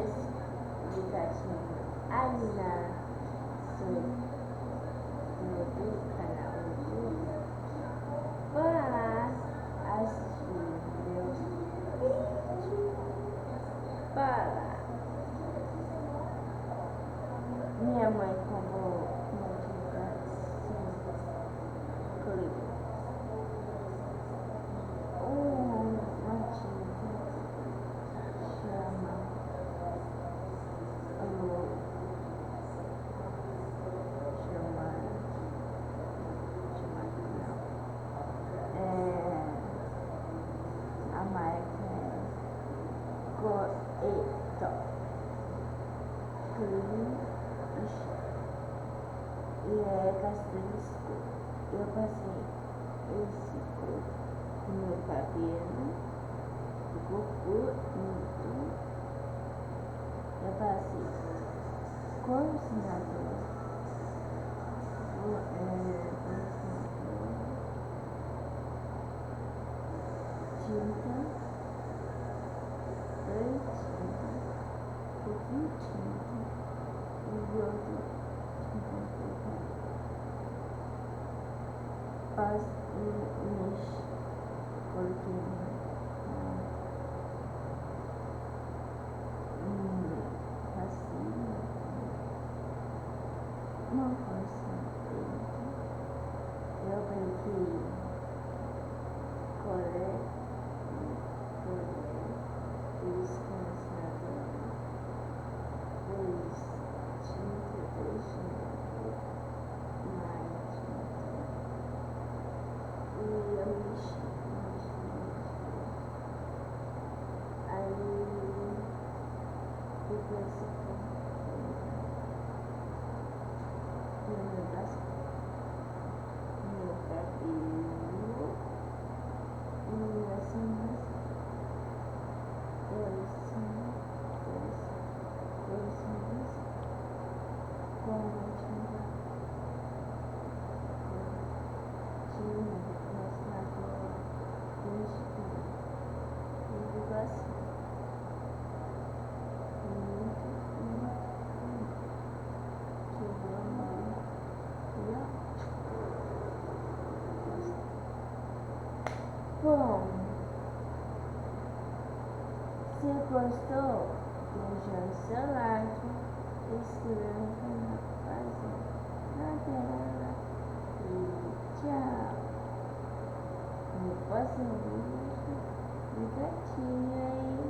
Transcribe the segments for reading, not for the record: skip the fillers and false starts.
esse aplicativo aí na do canal YouTube para assistir meus vídeos, para minha mãe como notificação, clique notificação chama a marca Goeto e é característico. Eu passei esse cor no meu cabelo, ficou bonito. Eu passei condicionador, tinta, pouquinho tinta e outro tinta preta. Coloquei facinho, uma força preta. Eu apliquei colher fiz condicionador, fiz tinta, mais tinta, e eu mexi. Aí depois ficou no meu braço, no meu cabelo e assim mais dois com a tinta condicionador e ficou assim. Bom, se gostou, deixa o seu like, inscreva na página na tela e tchau. No próximo vídeo, ligatinho aí.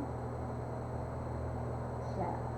Tchau.